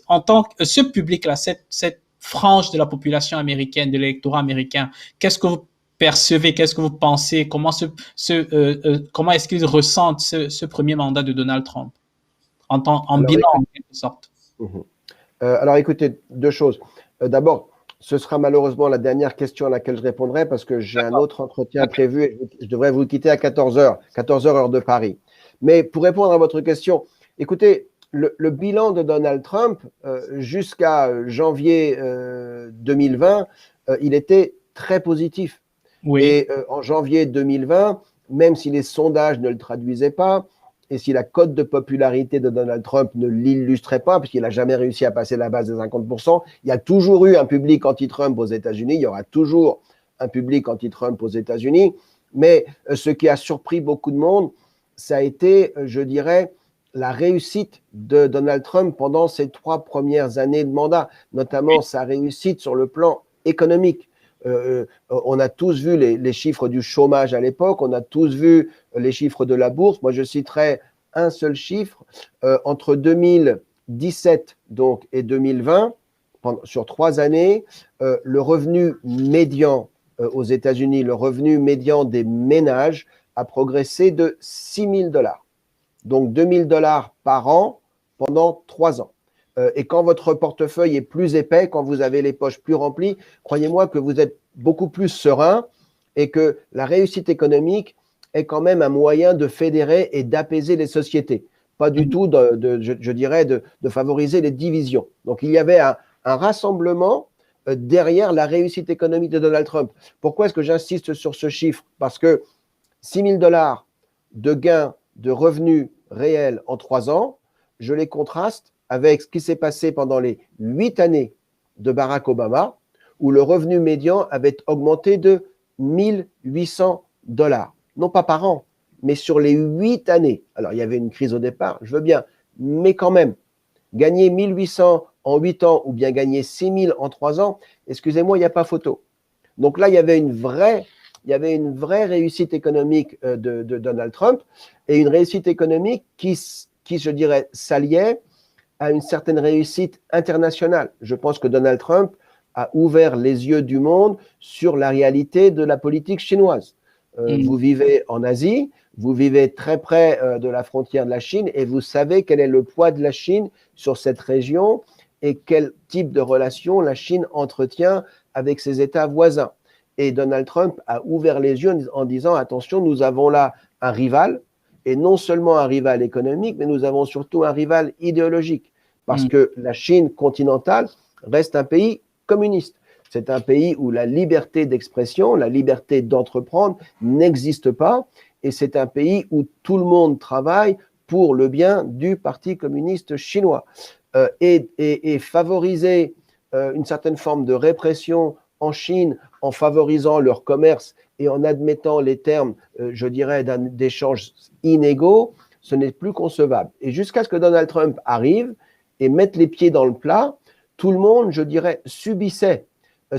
En tant que ce public-là, cette frange de la population américaine, de l'électorat américain, qu'est-ce que vous percevez, qu'est-ce que vous pensez, comment est-ce qu'ils ressentent ce premier mandat de Donald Trump en bilan en quelque sorte? Alors écoutez, deux choses. D'abord, ce sera malheureusement la dernière question à laquelle je répondrai parce que j'ai un autre entretien prévu et je devrais vous quitter à 14h, 14h heure de Paris. Mais pour répondre à votre question, écoutez, le bilan de Donald Trump jusqu'à janvier 2020, il était très positif. Oui. Et en janvier 2020, même si les sondages ne le traduisaient pas, et si la cote de popularité de Donald Trump ne l'illustrait pas, puisqu'il n'a jamais réussi à passer la base des 50%, il y a toujours eu un public anti-Trump aux États-Unis, il y aura toujours un public anti-Trump aux États-Unis, mais ce qui a surpris beaucoup de monde, ça a été, je dirais, la réussite de Donald Trump pendant ses 3 premières années de mandat, notamment sa réussite sur le plan économique. On a tous vu les chiffres du chômage à l'époque, on a tous vu les chiffres de la bourse. Moi, je citerai un seul chiffre. Entre 2017 donc, et 2020, sur 3 années, le revenu médian aux États-Unis, le revenu médian des ménages a progressé de $6 000. Donc, $2 000 par an pendant 3 ans. Et quand votre portefeuille est plus épais, quand vous avez les poches plus remplies, croyez-moi que vous êtes beaucoup plus serein et que la réussite économique, est quand même un moyen de fédérer et d'apaiser les sociétés. Pas du tout, je dirais, de favoriser les divisions. Donc, il y avait un rassemblement derrière la réussite économique de Donald Trump. Pourquoi est-ce que j'insiste sur ce chiffre? Parce que 6 000 $ de gains de revenus réels en 3 ans, je les contraste avec ce qui s'est passé pendant les 8 années de Barack Obama, où le revenu médian avait augmenté de 1 800 $. Non pas par an, mais sur les 8 années. Alors, il y avait une crise au départ, je veux bien, mais quand même, gagner 1 800 en 8 ans ou bien gagner 6 000 en 3 ans, excusez-moi, il n'y a pas photo. Donc là, il y avait une vraie réussite économique de Donald Trump et une réussite économique qui, je dirais, s'alliait à une certaine réussite internationale. Je pense que Donald Trump a ouvert les yeux du monde sur la réalité de la politique chinoise. Vous vivez en Asie, vous vivez très près de la frontière de la Chine et vous savez quel est le poids de la Chine sur cette région et quel type de relation la Chine entretient avec ses États voisins. Et Donald Trump a ouvert les yeux en disant, attention, nous avons là un rival, et non seulement un rival économique, mais nous avons surtout un rival idéologique, parce que la Chine continentale reste un pays communiste. C'est un pays où la liberté d'expression, la liberté d'entreprendre n'existe pas, et c'est un pays où tout le monde travaille pour le bien du Parti communiste chinois. Et favoriser une certaine forme de répression en Chine en favorisant leur commerce et en admettant les termes, je dirais, d'échanges inégaux, ce n'est plus concevable. Et jusqu'à ce que Donald Trump arrive et mette les pieds dans le plat, tout le monde, je dirais, subissait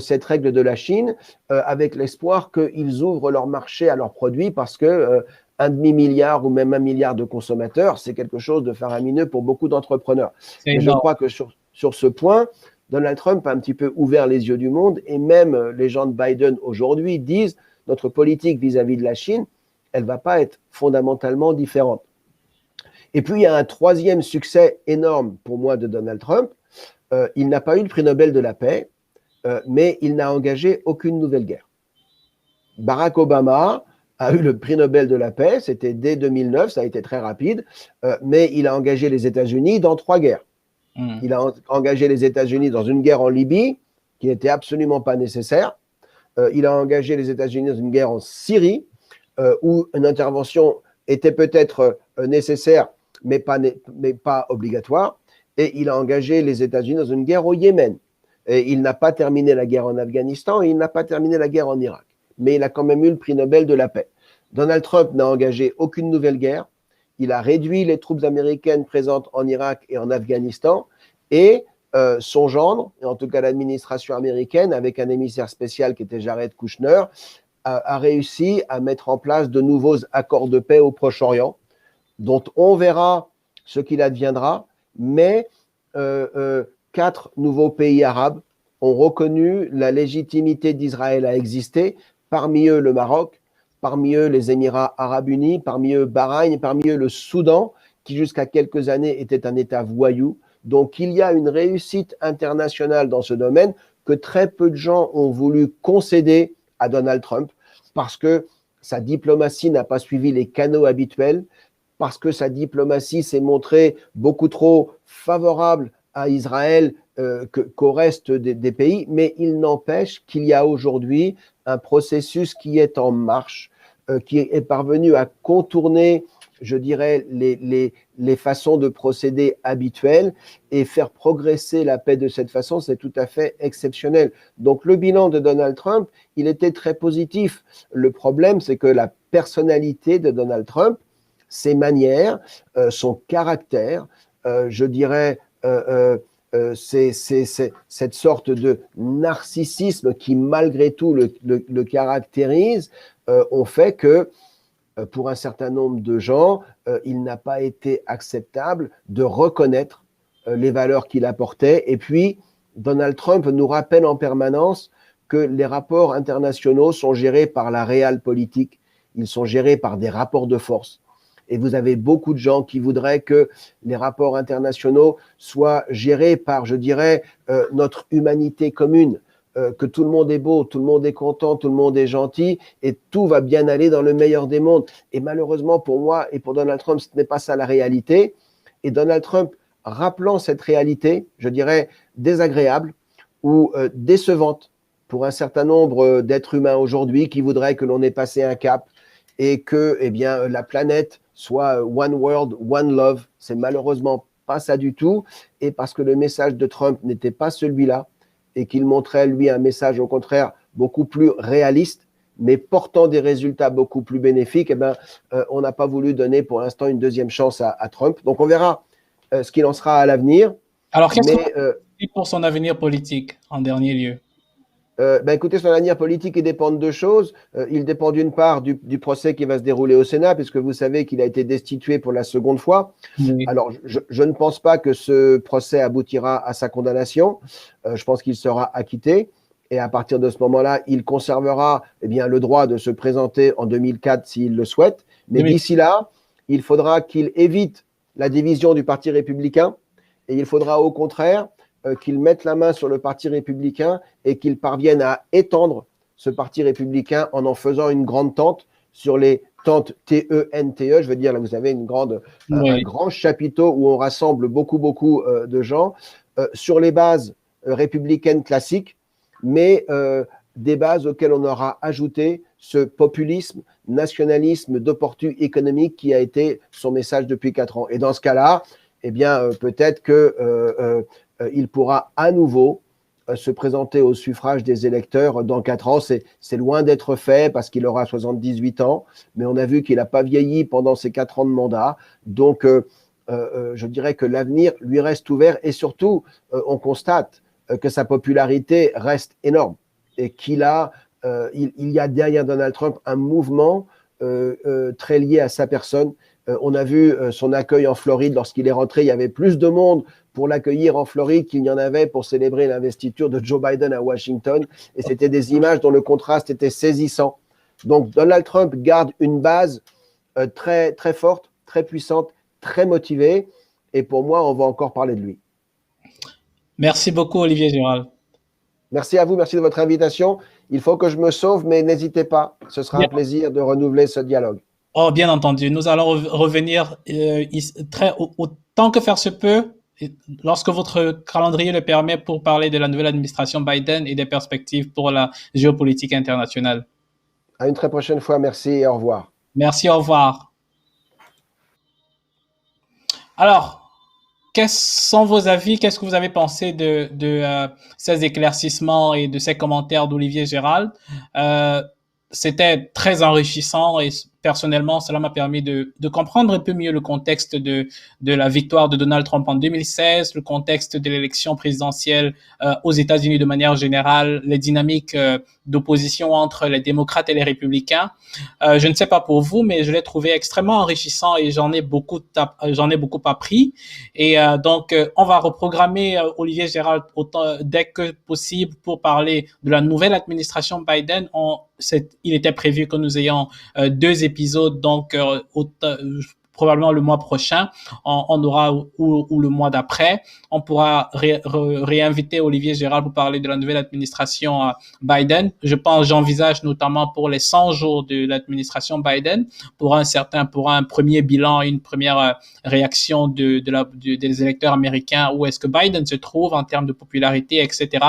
cette règle de la Chine avec l'espoir qu'ils ouvrent leur marché à leurs produits parce que 1,5 milliard ou même 1 milliard de consommateurs, c'est quelque chose de faramineux pour beaucoup d'entrepreneurs. Et je crois que sur ce point, Donald Trump a un petit peu ouvert les yeux du monde et même les gens de Biden aujourd'hui disent notre politique vis-à-vis de la Chine, elle ne va pas être fondamentalement différente. Et puis, il y a un troisième succès énorme pour moi de Donald Trump. Il n'a pas eu le prix Nobel de la paix, mais il n'a engagé aucune nouvelle guerre. Barack Obama a eu le prix Nobel de la paix, c'était dès 2009, ça a été très rapide, mais il a engagé les États-Unis dans 3 guerres. Il a engagé les États-Unis dans une guerre en Libye, qui n'était absolument pas nécessaire. Il a engagé les États-Unis dans une guerre en Syrie, où une intervention était peut-être nécessaire, mais pas obligatoire. Et il a engagé les États-Unis dans une guerre au Yémen. Et il n'a pas terminé la guerre en Afghanistan et il n'a pas terminé la guerre en Irak. Mais il a quand même eu le prix Nobel de la paix. Donald Trump n'a engagé aucune nouvelle guerre. Il a réduit les troupes américaines présentes en Irak et en Afghanistan. Et son gendre, et en tout cas l'administration américaine, avec un émissaire spécial qui était Jared Kushner, a réussi à mettre en place de nouveaux accords de paix au Proche-Orient, dont on verra ce qu'il adviendra. Mais 4 nouveaux pays arabes ont reconnu la légitimité d'Israël à exister, parmi eux le Maroc, parmi eux les Émirats arabes unis, parmi eux Bahreïn, parmi eux le Soudan, qui jusqu'à quelques années était un État voyou. Donc il y a une réussite internationale dans ce domaine que très peu de gens ont voulu concéder à Donald Trump parce que sa diplomatie n'a pas suivi les canaux habituels, parce que sa diplomatie s'est montrée beaucoup trop favorable à Israël qu'au reste des pays, mais il n'empêche qu'il y a aujourd'hui un processus qui est en marche, qui est parvenu à contourner, je dirais, les façons de procéder habituelles et faire progresser la paix de cette façon, c'est tout à fait exceptionnel. Donc le bilan de Donald Trump, il était très positif. Le problème, c'est que la personnalité de Donald Trump, ses manières, son caractère, je dirais, c'est cette sorte de narcissisme qui, malgré tout, le caractérise, ont fait que, pour un certain nombre de gens, il n'a pas été acceptable de reconnaître les valeurs qu'il apportait. Et puis, Donald Trump nous rappelle en permanence que les rapports internationaux sont gérés par la realpolitik, ils sont gérés par des rapports de force. Et vous avez beaucoup de gens qui voudraient que les rapports internationaux soient gérés par, je dirais, notre humanité commune, que tout le monde est beau, tout le monde est content, tout le monde est gentil et tout va bien aller dans le meilleur des mondes. Et malheureusement pour moi et pour Donald Trump, ce n'est pas ça la réalité. Et Donald Trump, rappelant cette réalité, je dirais désagréable ou décevante pour un certain nombre d'êtres humains aujourd'hui qui voudraient que l'on ait passé un cap et que eh bien, la planète soit one world, one love. C'est malheureusement pas ça du tout. Et parce que le message de Trump n'était pas celui-là et qu'il montrait, lui, un message au contraire beaucoup plus réaliste, mais portant des résultats beaucoup plus bénéfiques, eh ben, on n'a pas voulu donner pour l'instant une deuxième chance à Trump. Donc on verra ce qu'il en sera à l'avenir. Alors, qu'est-ce que vous dites pour son avenir politique, en dernier lieu? Écoutez, son avenir politique, il dépend de deux choses. Il dépend d'une part du procès qui va se dérouler au Sénat, puisque vous savez qu'il a été destitué pour la seconde fois. Oui. Alors, je ne pense pas que ce procès aboutira à sa condamnation. Je pense qu'il sera acquitté. Et à partir de ce moment-là, il conservera le droit de se présenter en 2004 s'il le souhaite. Mais d'ici là, il faudra qu'il évite la division du Parti républicain. Et il faudra au contraire qu'il mette la main sur le Parti républicain et qu'il parvienne à étendre ce Parti républicain en faisant une grande tente sur les tentes TENTE. Je veux dire, là, vous avez un grand chapiteau où on rassemble beaucoup de gens sur les bases républicaines classiques, mais des bases auxquelles on aura ajouté ce populisme, nationalisme d'opportunité économique qui a été son message depuis 4 ans. Et dans ce cas-là, peut-être qu'il pourra à nouveau se présenter au suffrage des électeurs dans 4 ans. C'est loin d'être fait parce qu'il aura 78 ans, mais on a vu qu'il n'a pas vieilli pendant ces 4 ans de mandat. Donc, je dirais que l'avenir lui reste ouvert et surtout, on constate que sa popularité reste énorme et il y a derrière Donald Trump un mouvement très lié à sa personne. On a vu son accueil en Floride lorsqu'il est rentré. Il y avait plus de monde pour l'accueillir en Floride qu'il n'y en avait pour célébrer l'investiture de Joe Biden à Washington. Et c'était des images dont le contraste était saisissant. Donc Donald Trump garde une base très, très forte, très puissante, très motivée. Et pour moi, on va encore parler de lui. Merci beaucoup, Olivier Gérald. Merci à vous, merci de votre invitation. Il faut que je me sauve, mais n'hésitez pas. Ce sera un plaisir de renouveler ce dialogue. Oh, bien entendu. Nous allons revenir autant que faire se peut, lorsque votre calendrier le permet, pour parler de la nouvelle administration Biden et des perspectives pour la géopolitique internationale. À une très prochaine fois. Merci et au revoir. Merci, au revoir. Alors, quels sont vos avis? Qu'est-ce que vous avez pensé de ces éclaircissements et de ces commentaires d'Olivier Gérald? C'était très enrichissant et personnellement, cela m'a permis de comprendre un peu mieux le contexte de la victoire de Donald Trump en 2016, le contexte de l'élection présidentielle aux États-Unis de manière générale, les dynamiques d'opposition entre les démocrates et les républicains. Je ne sais pas pour vous, mais je l'ai trouvé extrêmement enrichissant et j'en ai beaucoup appris. Et donc, on va reprogrammer Olivier Gérald dès que possible pour parler de la nouvelle administration Biden. Il était prévu que nous ayons 2 épisodes, donc probablement le mois prochain, on aura ou le mois d'après, on pourra réinviter Olivier Gérald pour parler de la nouvelle administration Biden. J'envisage notamment pour les 100 jours de l'administration Biden, pour un premier bilan, une première réaction des électeurs américains, où est-ce que Biden se trouve en termes de popularité, etc.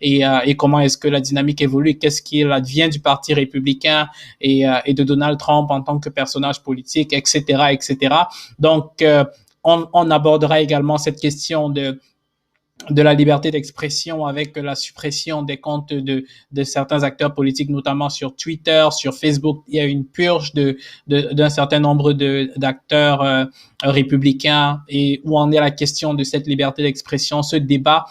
Et comment est-ce que la dynamique évolue, qu'est-ce qu'il advient du Parti républicain et de Donald Trump en tant que personnage politique, etc., etc. Donc, on abordera également cette question de la liberté d'expression avec la suppression des comptes de certains acteurs politiques, notamment sur Twitter, sur Facebook. Il y a une purge d'un certain nombre d'acteurs républicains, et où en est la question de cette liberté d'expression, ce débat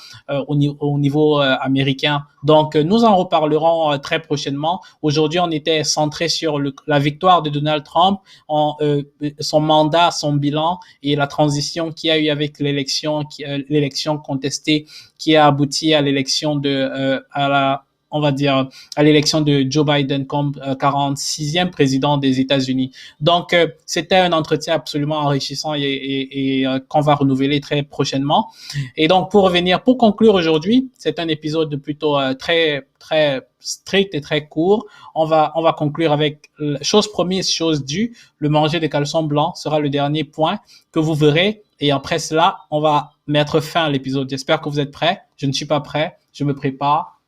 au niveau américain. Donc, nous en reparlerons très prochainement. Aujourd'hui, on était centré sur la victoire de Donald Trump, son mandat, son bilan et la transition qu'il y a eu avec l'élection contestée qui a abouti à l'élection on va dire, à l'élection de Joe Biden comme 46e président des États-Unis. Donc, c'était un entretien absolument enrichissant et qu'on va renouveler très prochainement. Et donc, pour conclure aujourd'hui, c'est un épisode plutôt très strict et très court. On va conclure avec chose promise, chose due. Le manger des caleçons blancs sera le dernier point que vous verrez. Et après cela, on va mettre fin à l'épisode. J'espère que vous êtes prêts. Je ne suis pas prêt. Je me prépare.